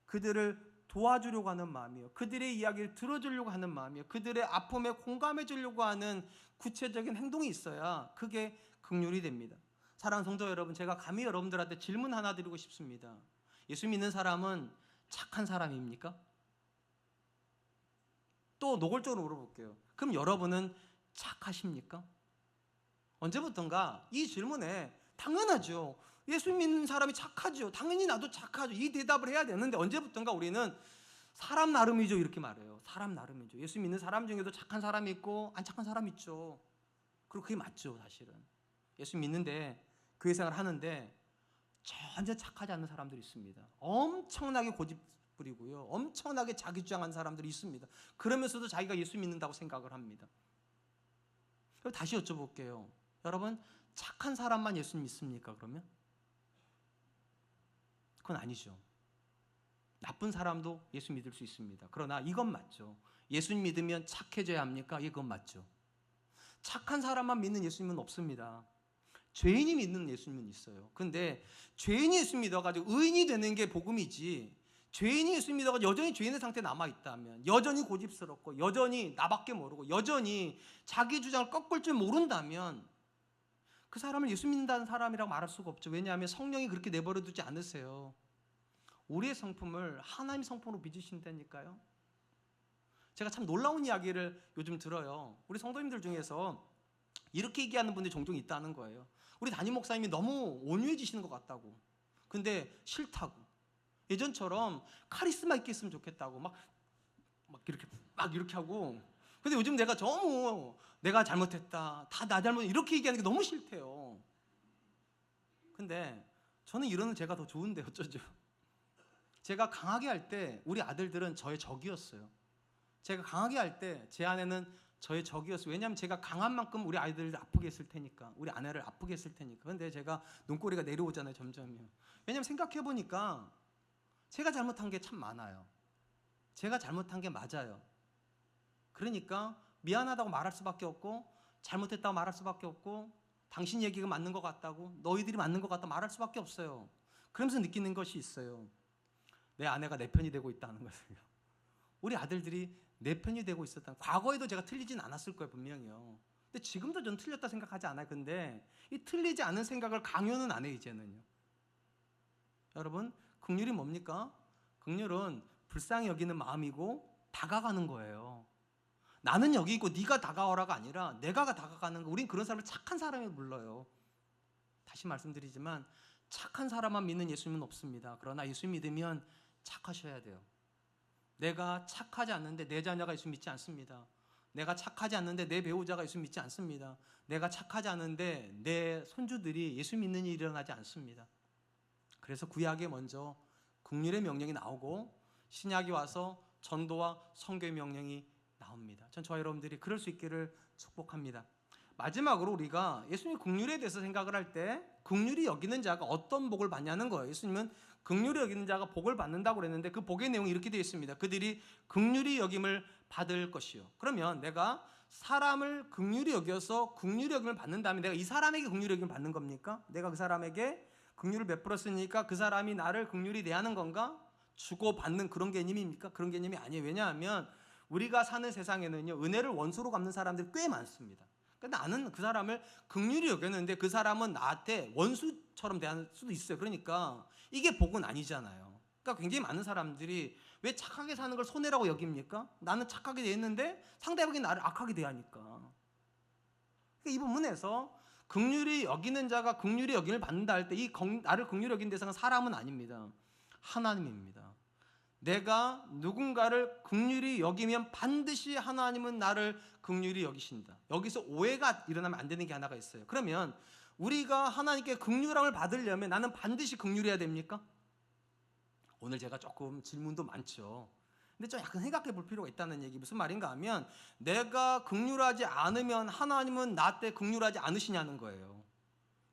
그들을 도와주려고 하는 마음이요. 그들의 이야기를 들어주려고 하는 마음이요. 그들의 아픔에 공감해 주려고 하는 구체적인 행동이 있어야 그게 긍휼이 됩니다. 사랑하는 성도 여러분, 제가 감히 여러분들한테 질문 하나 드리고 싶습니다. 예수 믿는 사람은 착한 사람입니까? 또 노골적으로 물어볼게요. 그럼 여러분은 착하십니까? 언제부턴가 이 질문에 당연하죠. 예수 믿는 사람이 착하죠. 당연히 나도 착하죠. 이 대답을 해야 되는데 언제부턴가 우리는 사람 나름이죠 이렇게 말해요. 사람 나름이죠. 예수 믿는 사람 중에도 착한 사람이 있고 안 착한 사람이 있죠. 그리고 그게 맞죠. 사실은 예수 믿는데 교회 생활 하는데 전혀 착하지 않은 사람들이 있습니다. 엄청나게 고집 부리고요, 엄청나게 자기 주장한 사람들이 있습니다. 그러면서도 자기가 예수 믿는다고 생각을 합니다. 그럼 다시 여쭤볼게요. 여러분, 착한 사람만 예수 믿습니까? 그러면? 그건 아니죠. 나쁜 사람도 예수 믿을 수 있습니다. 그러나 이건 맞죠. 예수 믿으면 착해져야 합니까? 이건 맞죠. 착한 사람만 믿는 예수님은 없습니다. 죄인이 믿는 예수님은 있어요. 근데 죄인이 예수 믿어가지고 의인이 되는 게 복음이지, 죄인이 예수 믿어가지고 여전히 죄인의 상태에 남아있다면, 여전히 고집스럽고 여전히 나밖에 모르고 여전히 자기 주장을 꺾을 줄 모른다면 그 사람을 예수 믿는다는 사람이라고 말할 수가 없죠. 왜냐하면 성령이 그렇게 내버려 두지 않으세요. 우리의 성품을 하나님 성품으로 빚으신다니까요. 제가 참 놀라운 이야기를 요즘 들어요. 우리 성도님들 중에서 이렇게 얘기하는 분들이 종종 있다는 거예요. 우리 담임 목사님이 너무 온유해지시는 것 같다고. 근데 싫다고. 예전처럼 카리스마 있게 했으면 좋겠다고 막 이렇게 하고. 근데 요즘 내가 너무 내가 잘못했다, 다 나 잘못, 이렇게 얘기하는 게 너무 싫대요. 근데 저는 이러는 제가 더 좋은데 어쩌죠. 제가 강하게 할 때 우리 아들들은 저의 적이었어요. 제가 강하게 할 때 제 아내는 저의 적이었어요. 왜냐하면 제가 강한 만큼 우리 아이들을 아프게 했을 테니까, 우리 아내를 아프게 했을 테니까. 근데 제가 눈꼬리가 내려오잖아요, 점점요. 왜냐하면 생각해보니까 제가 잘못한 게 참 많아요. 제가 잘못한 게 맞아요. 그러니까 미안하다고 말할 수밖에 없고, 잘못했다고 말할 수밖에 없고, 당신 얘기가 맞는 것 같다고, 너희들이 맞는 것 같다고 말할 수밖에 없어요. 그러면서 느끼는 것이 있어요. 내 아내가 내 편이 되고 있다는 것을요. 우리 아들들이 내 편이 되고 있었다는, 과거에도 제가 틀리진 않았을 거예요, 분명히요. 근데 지금도 전 틀렸다 생각하지 않아요. 근데 이 틀리지 않은 생각을 강요는 안 해요, 이제는요. 여러분, 긍휼이 뭡니까? 긍휼은 불쌍히 여기는 마음이고 다가가는 거예요. 나는 여기 있고 네가 다가오라가 아니라 내가 다가가는 거. 우린 그런 사람을 착한 사람이 불러요. 다시 말씀드리지만 착한 사람만 믿는 예수님은 없습니다. 그러나 예수 믿으면 착하셔야 돼요. 내가 착하지 않는데 내 자녀가 예수 믿지 않습니다. 내가 착하지 않는데 내 배우자가 예수 믿지 않습니다. 내가 착하지 않은데 내 손주들이 예수 믿는 일이 일어나지 않습니다. 그래서 구약에 먼저 긍휼의 명령이 나오고 신약이 와서 전도와 선교의 명령이 나옵니다. 전 저와 여러분들이 그럴 수 있기를 축복합니다. 마지막으로 우리가 예수님 긍휼에 대해서 생각을 할 때 긍휼히 여기는 자가 어떤 복을 받냐는 거예요. 예수님은 긍휼히 여기는 자가 복을 받는다고 그랬는데 그 복의 내용이 이렇게 되어 있습니다. 그들이 긍휼히 여김을 받을 것이요. 그러면 내가 사람을 긍휼히 여겨서 긍휼히 여김을 받는다면 내가 이 사람에게 긍휼히 여김을 받는 겁니까? 내가 그 사람에게 긍휼을 베풀었으니까 그 사람이 나를 긍휼히 대하는 건가? 주고받는 그런 개념입니까? 그런 개념이 아니에요. 왜냐하면 우리가 사는 세상에는요, 은혜를 원수로 갚는 사람들이 꽤 많습니다. 그러니까 나는 그 사람을 긍휼히 여겼는데 그 사람은 나한테 원수처럼 대할 수도 있어요. 그러니까 이게 복은 아니잖아요. 그러니까 굉장히 많은 사람들이 왜 착하게 사는 걸 손해라고 여깁니까? 나는 착하게 대했는데 상대방이 나를 악하게 대하니까. 그러니까 이 부분에서 긍휼히 여기는 자가 긍휼히 여김을 받는다 할 때 이 나를 긍휼히 여기는 대상은 사람은 아닙니다. 하나님입니다. 내가 누군가를 긍휼히 여기면 반드시 하나님은 나를 긍휼히 여기신다. 여기서 오해가 일어나면 안 되는 게 하나가 있어요. 그러면 우리가 하나님께 긍휼함을 받으려면 나는 반드시 긍휼해야 됩니까? 오늘 제가 조금 질문도 많죠. 근데 좀 약간 생각해 볼 필요가 있다는 얘기. 무슨 말인가 하면 내가 긍휼하지 않으면 하나님은 나한테 긍휼하지 않으시냐는 거예요.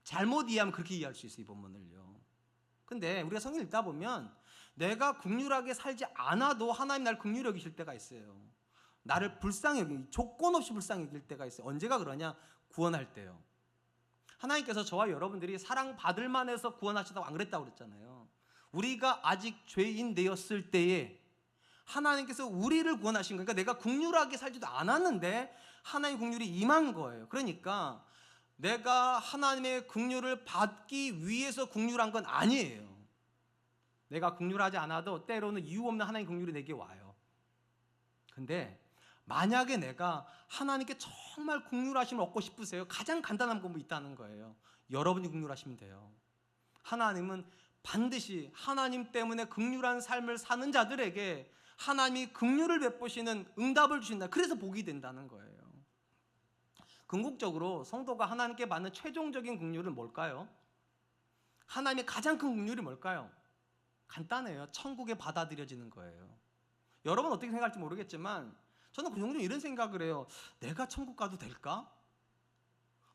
잘못 이해하면 그렇게 이해할 수 있어요, 이 본문을요. 근데 우리가 성경을 읽다 보면 내가 긍휼하게 살지 않아도 하나님 나를 긍휼히 여기실 때가 있어요. 나를 불쌍히 여기, 조건 없이 불쌍히 여길 때가 있어요. 언제가 그러냐? 구원할 때요. 하나님께서 저와 여러분들이 사랑받을 만해서 구원하셨다고 안 그랬다고 그랬잖아요. 우리가 아직 죄인 되었을 때에 하나님께서 우리를 구원하신 거니까 내가 긍휼하게 살지도 않았는데 하나님의 긍휼이 임한 거예요. 그러니까 내가 하나님의 긍휼을 받기 위해서 긍휼한 건 아니에요. 내가 긍휼하지 않아도 때로는 이유 없는 하나님의 긍휼이 내게 와요. 근데 만약에 내가 하나님께 정말 긍휼하심을 얻고 싶으세요? 가장 간단한 방법이 있다는 거예요. 여러분이 긍휼하시면 돼요. 하나님은 반드시 하나님 때문에 긍휼한 삶을 사는 자들에게 하나님이 긍휼을 베푸시는 응답을 주신다. 그래서 복이 된다는 거예요. 궁극적으로 성도가 하나님께 받는 최종적인 긍휼은 뭘까요? 하나님의 가장 큰 긍휼이 뭘까요? 간단해요. 천국에 받아들여지는 거예요. 여러분 어떻게 생각할지 모르겠지만 저는 종종 이런 생각을 해요. 내가 천국 가도 될까?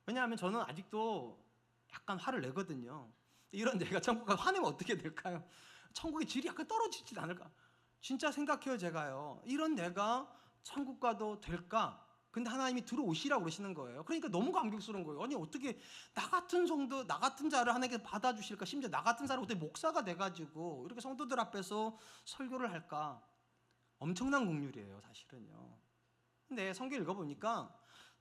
왜냐하면 저는 아직도 약간 화를 내거든요. 이런 내가 천국 가서 화내면 어떻게 될까요? 천국의 질이 약간 떨어지지 않을까? 진짜 생각해요. 제가요, 이런 내가 천국 가도 될까? 근데 하나님이 들어오시라고 그러시는 거예요. 그러니까 너무 감격스러운 거예요. 아니 어떻게 나 같은 성도, 나 같은 자를 하나님께서 받아주실까? 심지어 나 같은 사람이 어떻게 목사가 돼가지고 이렇게 성도들 앞에서 설교를 할까? 엄청난 긍휼이에요 사실은요. 근데 성경 읽어보니까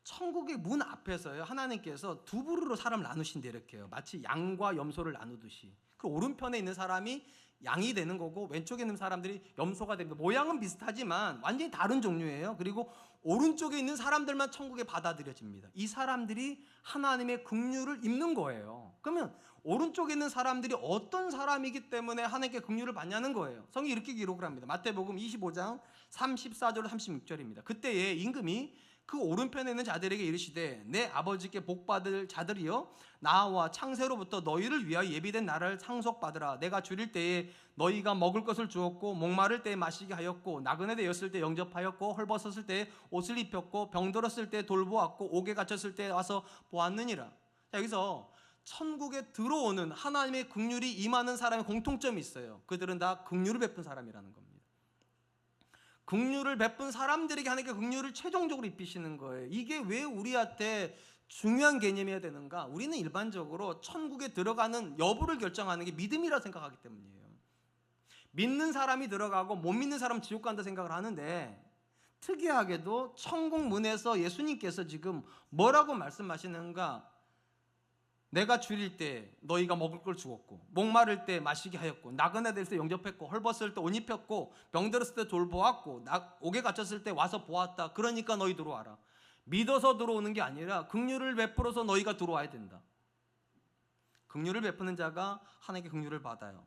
천국의 문 앞에서요, 하나님께서 두 부류로 사람을 나누신대. 이렇게 해요. 마치 양과 염소를 나누듯이. 그 오른편에 있는 사람이 양이 되는 거고 왼쪽에 있는 사람들이 염소가 됩니다. 모양은 비슷하지만 완전히 다른 종류예요. 그리고 오른쪽에 있는 사람들만 천국에 받아들여집니다. 이 사람들이 하나님의 긍휼을 입는 거예요. 그러면 오른쪽에 있는 사람들이 어떤 사람이기 때문에 하나님께 긍휼을 받냐는 거예요. 성경이 이렇게 기록을 합니다. 마태복음 25장 34절 36절입니다. 그때에 임금이 그 오른편에 있는 자들에게 이르시되 내 아버지께 복받을 자들이여 나와 창세로부터 너희를 위하여 예비된 나라를 상속받으라. 내가 줄일 때에 너희가 먹을 것을 주었고 목마를 때에 마시게 하였고 나그네 되었을 때 영접하였고 헐벗었을 때에 옷을 입혔고 병들었을 때 돌보았고 옥에 갇혔을 때 와서 보았느니라. 자, 여기서 천국에 들어오는 하나님의 긍휼이 임하는 사람의 공통점이 있어요. 그들은 다 긍휼을 베푼 사람이라는 겁니다. 긍휼을 베푼 사람들에게 하나님께 긍휼을 최종적으로 입히시는 거예요. 이게 왜 우리한테 중요한 개념이어야 되는가? 우리는 일반적으로 천국에 들어가는 여부를 결정하는 게 믿음이라 생각하기 때문이에요. 믿는 사람이 들어가고 못 믿는 사람은 지옥 간다 생각을 하는데, 특이하게도 천국 문에서 예수님께서 지금 뭐라고 말씀하시는가? 내가 줄일 때 너희가 먹을 걸 주었고 목마를 때 마시게 하였고 나그네 될 때 영접했고 헐벗을 때 옷 입혔고 병들었을 때 돌보았고 옥에 갇혔을 때 와서 보았다. 그러니까 너희 들어와라. 믿어서 들어오는 게 아니라 긍휼을 베풀어서 너희가 들어와야 된다. 긍휼을 베푸는 자가 하나님께 긍휼을 받아요.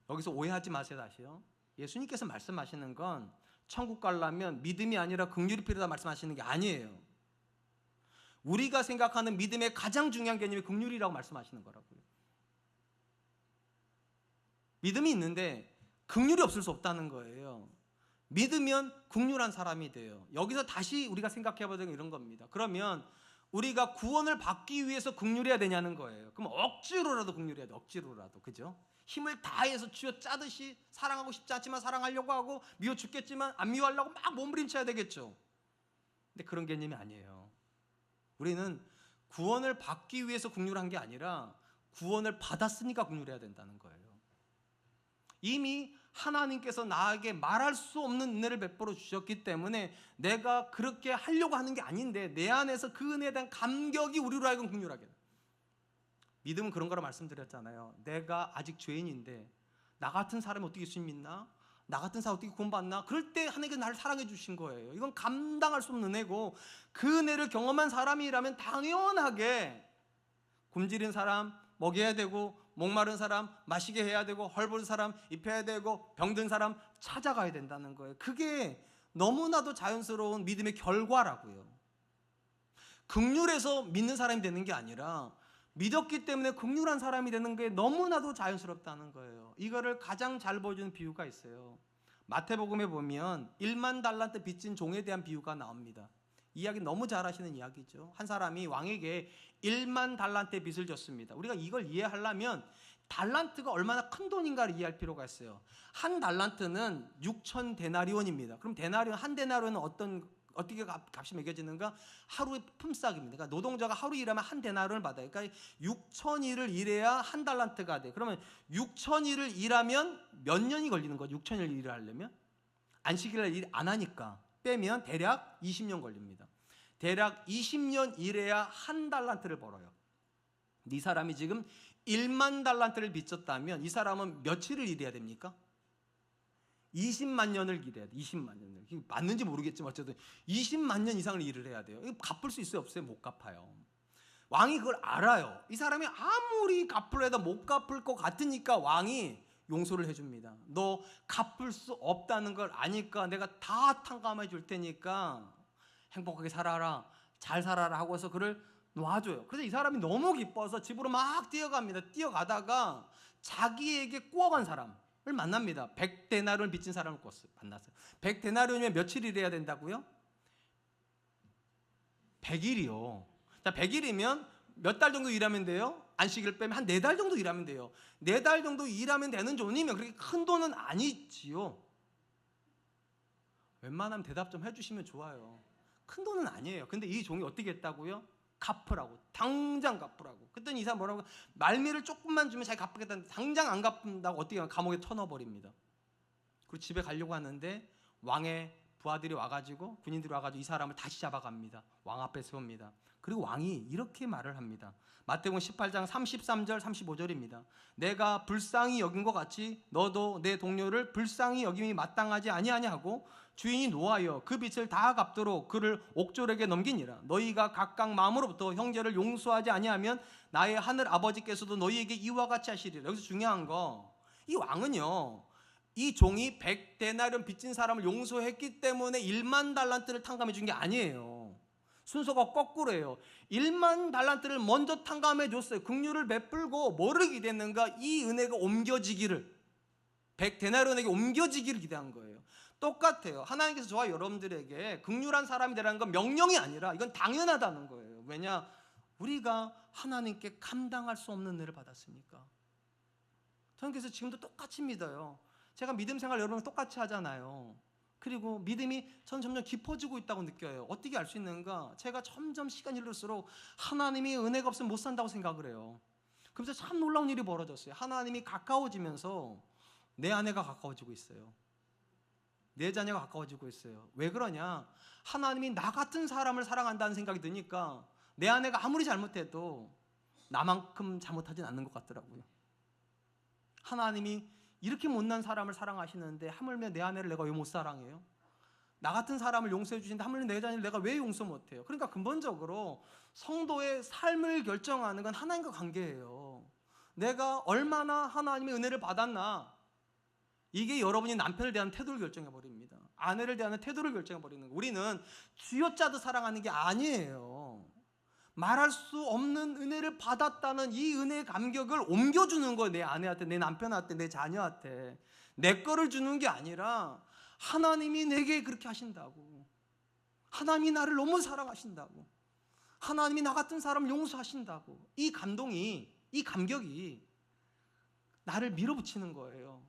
여기서 오해하지 마세요. 다시요. 예수님께서 말씀하시는 건 천국 가려면 믿음이 아니라 긍휼이 필요하다 말씀하시는 게 아니에요. 우리가 생각하는 믿음의 가장 중요한 개념이 긍휼이라고 말씀하시는 거라고요. 믿음이 있는데 긍휼이 없을 수 없다는 거예요. 믿으면 긍휼한 사람이 돼요. 여기서 다시 우리가 생각해봐야 되는 이런 겁니다. 그러면 우리가 구원을 받기 위해서 긍휼해야 되냐는 거예요. 그럼 억지로라도 긍휼해야 돼. 억지로라도. 그죠? 힘을 다해서 쥐어짜듯이 사랑하고 싶지 않지만 사랑하려고 하고 미워 죽겠지만 안 미워하려고 막 몸부림쳐야 되겠죠. 근데 그런 개념이 아니에요. 우리는 구원을 받기 위해서 긍휼한 게 아니라 구원을 받았으니까 긍휼해야 된다는 거예요. 이미 하나님께서 나에게 말할 수 없는 은혜를 베풀어 주셨기 때문에 내가 그렇게 하려고 하는 게 아닌데 내 안에서 그 은혜에 대한 감격이 우리로 하여금 긍휼하게 돼요. 믿음은 그런 거라 말씀드렸잖아요. 내가 아직 죄인인데 나 같은 사람이 어떻게 예수님 믿나? 나 같은 사람 어떻게 구원받나? 그럴 때 하나님께서 나를 사랑해 주신 거예요. 이건 감당할 수 없는 은혜고 그 은혜를 경험한 사람이라면 당연하게 굶주린 사람 먹여야 되고 목마른 사람 마시게 해야 되고 헐벗은 사람 입혀야 되고 병든 사람 찾아가야 된다는 거예요. 그게 너무나도 자연스러운 믿음의 결과라고요. 긍휼해서 믿는 사람이 되는 게 아니라 믿었기 때문에 긍휼한 사람이 되는 게 너무나도 자연스럽다는 거예요. 이거를 가장 잘 보여주는 비유가 있어요. 마태복음에 보면 1만 달란트 빚진 종에 대한 비유가 나옵니다. 이야기 너무 잘 하시는 이야기죠. 한 사람이 왕에게 1만 달란트의 빚을 졌습니다. 우리가 이걸 이해하려면 달란트가 얼마나 큰 돈인가를 이해할 필요가 있어요. 한 달란트는 6천 데나리온입니다. 그럼 데나리온, 한 데나리온은 어떻게 값이 매겨지는가? 하루의 품삯입니다. 그러니까 노동자가 하루 일하면 한 데나리온을 받아요. 그러니까 6,000일을 일해야 한 달란트가 돼. 그러면 6,000일을 일하면 몇 년이 걸리는 거죠? 6,000일 일을 하려면? 안식일날 일 안 하니까 빼면 대략 20년 걸립니다. 대략 20년 일해야 한 달란트를 벌어요. 이 사람이 지금 1만 달란트를 빚졌다면 이 사람은 며칠을 일해야 됩니까? 20만 년을 일해야 돼. 20만 년을. 맞는지 모르겠지만 어쨌든 20만 년 이상을 일을 해야 돼요. 이거 갚을 수 있어요? 없어요? 못 갚아요. 왕이 그걸 알아요. 이 사람이 아무리 갚으려 해도 못 갚을 것 같으니까 왕이 용서를 해줍니다. 너 갚을 수 없다는 걸 아니까 내가 다 탕감해 줄 테니까 행복하게 살아라, 잘 살아라 하고서 그를 놔줘요. 그래서 이 사람이 너무 기뻐서 집으로 막 뛰어갑니다. 뛰어가다가 자기에게 꾸어간 사람을 만납니다. 100데나리온을 빚진 사람을 만났어요. 100데나리온이면 며칠 일해야 된다고요? 100일이요. 자, 100일이면 몇 달 정도 일하면 돼요? 안식일 빼면 한 4달 정도 일하면 돼요. 4달 정도 일하면 되는 돈이면 그렇게 큰 돈은 아니지요. 웬만하면 대답 좀 해주시면 좋아요. 큰 돈은 아니에요. 근데 이 종이 어떻게 했다고요? 갚으라고. 당장 갚으라고. 그랬더니 이 사람 뭐라고? 말미를 조금만 주면 자기 갚겠다는데 당장 안 갚는다고 어떻게 하면 감옥에 터넣어버립니다. 그리고 집에 가려고 하는데 왕의 부하들이 와가지고, 군인들이 와가지고 이 사람을 다시 잡아갑니다. 왕 앞에 세웁니다. 그리고 왕이 이렇게 말을 합니다. 마태복음 18장 33절 35절입니다. 내가 불쌍히 여긴 것 같이 너도 내 동료를 불쌍히 여김이 마땅하지 아니하냐 하고 주인이 노하여 그 빚을 다 갚도록 그를 옥졸에게 넘기니라. 너희가 각각 마음으로부터 형제를 용서하지 아니하면 나의 하늘 아버지께서도 너희에게 이와 같이 하시리라. 여기서 중요한 거, 이 왕은요, 이 종이 100데나리온 빚진 사람을 용서했기 때문에 1만 달란트를 탕감해 준 게 아니에요. 순서가 거꾸로예요. 1만 달란트를 먼저 탕감해 줬어요. 긍휼을 베풀고 뭐를 기대했는가? 이 은혜가 옮겨지기를, 100데나리온에게 옮겨지기를 기대한 거예요. 똑같아요. 하나님께서 저와 여러분들에게 긍휼한 사람이 되라는 건 명령이 아니라 이건 당연하다는 거예요. 왜냐? 우리가 하나님께 감당할 수 없는 은혜를 받았으니까. 저는 그래서 지금도 똑같이 믿어요. 제가 믿음 생활 여러분과 똑같이 하잖아요. 그리고 믿음이 전 점점 깊어지고 있다고 느껴요. 어떻게 알 수 있는가? 제가 점점 시간이 흐를수록 하나님이 은혜가 없으면 못 산다고 생각을 해요. 그래서 참 놀라운 일이 벌어졌어요. 하나님이 가까워지면서 내 아내가 가까워지고 있어요. 내 자녀가 가까워지고 있어요. 왜 그러냐? 하나님이 나 같은 사람을 사랑한다는 생각이 드니까 내 아내가 아무리 잘못해도 나만큼 잘못하진 않는 것 같더라고요. 하나님이 이렇게 못난 사람을 사랑하시는데 하물며 내 아내를 내가 왜 못 사랑해요? 나 같은 사람을 용서해 주시는데 하물며 내 자녀를 내가 왜 용서 못해요? 그러니까 근본적으로 성도의 삶을 결정하는 건 하나님과 관계예요. 내가 얼마나 하나님의 은혜를 받았나, 이게 여러분이 남편을 대한 태도를 결정해버립니다. 아내를 대하는 태도를 결정해버리는 거예요. 우리는 쥐어짜듯 사랑하는 게 아니에요. 말할 수 없는 은혜를 받았다는 이 은혜의 감격을 옮겨주는 거예요. 내 아내한테, 내 남편한테, 내 자녀한테. 내 거를 주는 게 아니라 하나님이 내게 그렇게 하신다고, 하나님이 나를 너무 사랑하신다고, 하나님이 나 같은 사람을 용서하신다고, 이 감동이, 이 감격이 나를 밀어붙이는 거예요.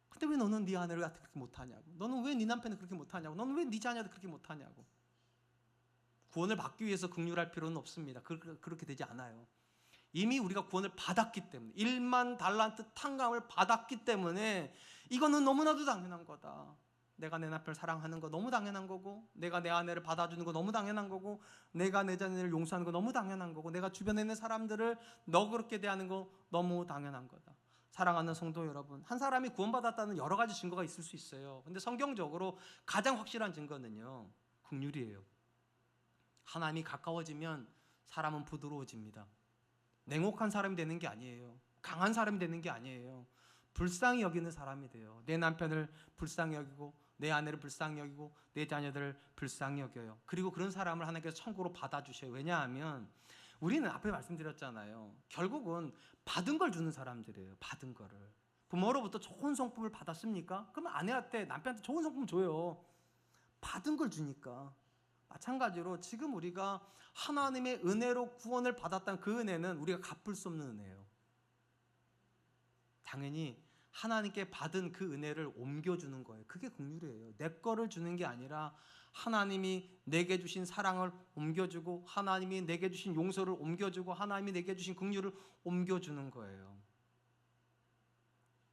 근데 왜 너는 네 아내를 그렇게 못하냐고, 너는 왜 네 남편을 그렇게 못하냐고, 너는 왜 네 자녀를 그렇게 못하냐고. 구원을 받기 위해서 긍휼할 필요는 없습니다. 그렇게 되지 않아요. 이미 우리가 구원을 받았기 때문에, 1만 달란트 탕감을 받았기 때문에 이거는 너무나도 당연한 거다. 내가 내 남편을 사랑하는 거 너무 당연한 거고, 내가 내 아내를 받아주는 거 너무 당연한 거고, 내가 내 자녀를 용서하는 거 너무 당연한 거고, 내가 주변에 있는 사람들을 너그럽게 대하는 거 너무 당연한 거다. 사랑하는 성도 여러분, 한 사람이 구원받았다는 여러 가지 증거가 있을 수 있어요. 근데 성경적으로 가장 확실한 증거는요, 긍휼이에요. 하나님이 가까워지면 사람은 부드러워집니다. 냉혹한 사람이 되는 게 아니에요. 강한 사람이 되는 게 아니에요. 불쌍히 여기는 사람이 돼요. 내 남편을 불쌍히 여기고, 내 아내를 불쌍히 여기고, 내 자녀들을 불쌍히 여겨요. 그리고 그런 사람을 하나님께서 천국으로 받아주셔요. 왜냐하면 우리는 앞에 말씀드렸잖아요. 결국은 받은 걸 주는 사람들이에요. 받은 거를. 부모로부터 좋은 성품을 받았습니까? 그러면 아내한테, 남편한테 좋은 성품 줘요. 받은 걸 주니까. 마찬가지로 지금 우리가 하나님의 은혜로 구원을 받았다는 그 은혜는 우리가 갚을 수 없는 은혜예요. 당연히 하나님께 받은 그 은혜를 옮겨주는 거예요. 그게 긍휼이에요. 내 거를 주는 게 아니라 하나님이 내게 주신 사랑을 옮겨주고, 하나님이 내게 주신 용서를 옮겨주고, 하나님이 내게 주신 긍휼을 옮겨주는 거예요.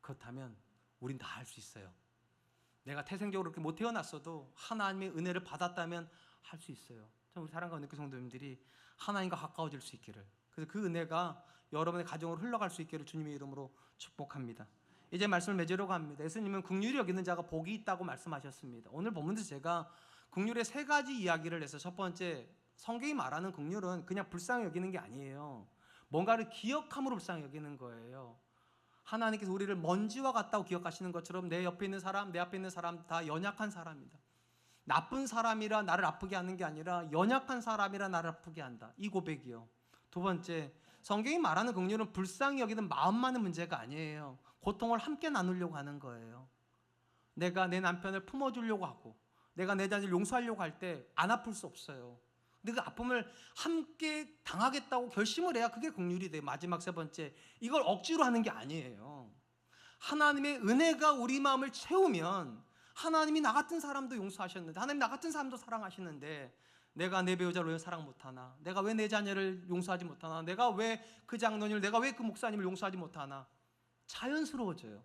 그렇다면 우린 다 할 수 있어요. 내가 태생적으로 그렇게 못 태어났어도 하나님의 은혜를 받았다면 할 수 있어요. 우리 사랑과 은혜교 성도님들이 하나님과 가까워질 수 있기를, 그래서 그 은혜가 여러분의 가정으로 흘러갈 수 있기를 주님의 이름으로 축복합니다. 이제 말씀을 맺으려고 합니다. 예수님은 긍휼히 여기는 자가 복이 있다고 말씀하셨습니다. 오늘 본문에서 제가 긍휼의 세 가지 이야기를 해서, 첫 번째, 성경이 말하는 긍휼은 그냥 불쌍히 여기는 게 아니에요. 뭔가를 기억함으로 불쌍히 여기는 거예요. 하나님께서 우리를 먼지와 같다고 기억하시는 것처럼 내 옆에 있는 사람, 내 앞에 있는 사람 다 연약한 사람이다. 나쁜 사람이라 나를 아프게 하는 게 아니라 연약한 사람이라 나를 아프게 한다. 이 고백이요. 두 번째, 성경이 말하는 긍휼은 불쌍히 여기는 마음만의 문제가 아니에요. 고통을 함께 나누려고 하는 거예요. 내가 내 남편을 품어주려고 하고 내가 내 자녀를 용서하려고 할 때 안 아플 수 없어요. 근데 그 아픔을 함께 당하겠다고 결심을 해야 그게 긍휼이 돼요. 마지막 세 번째, 이걸 억지로 하는 게 아니에요. 하나님의 은혜가 우리 마음을 채우면, 하나님이 나 같은 사람도 용서하셨는데, 하나님 나 같은 사람도 사랑하시는데, 내가 내 배우자를 왜 사랑 못하나? 내가 왜 내 자녀를 용서하지 못하나? 내가 왜 그 장로님을, 내가 왜 그 목사님을 용서하지 못하나? 자연스러워져요.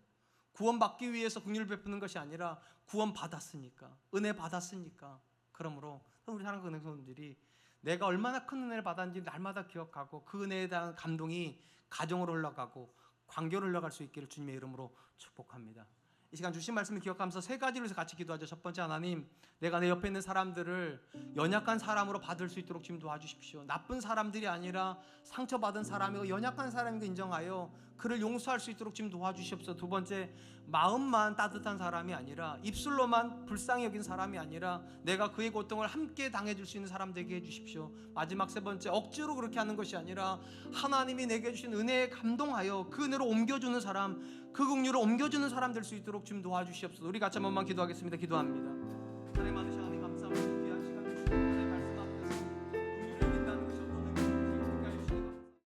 구원받기 위해서 긍휼을 베푸는 것이 아니라 구원 받았으니까, 은혜 받았으니까. 그러므로 우리 사랑하는 은혜손들이 내가 얼마나 큰 은혜를 받았는지 날마다 기억하고 그 은혜에 대한 감동이 가정으로 흘러가고 관계로 흘러갈 수 있기를 주님의 이름으로 축복합니다. 이 시간 주신 말씀을 기억하면서 세 가지로 해서 같이 기도하죠. 첫 번째, 하나님, 내가 내 옆에 있는 사람들을 연약한 사람으로 받을 수 있도록 주님 도와주십시오. 나쁜 사람들이 아니라 상처받은 사람이고 연약한 사람인 거 인정하여 그를 용서할 수 있도록 주님 도와주시옵소서. 두 번째, 마음만 따뜻한 사람이 아니라, 입술로만 불쌍히 여긴 사람이 아니라 내가 그의 고통을 함께 당해줄 수 있는 사람 되게 해주십시오. 마지막 세 번째, 억지로 그렇게 하는 것이 아니라 하나님이 내게 주신 은혜에 감동하여 그 은혜로 옮겨주는 사람, 그 긍휼을 옮겨주는 사람 될 수 있도록 주님 도와주시옵소서. 우리 같이 한 번만 기도하겠습니다. 기도합니다. 하나님 아버지, 하나님 감사합니다. 귀한 시간 주시고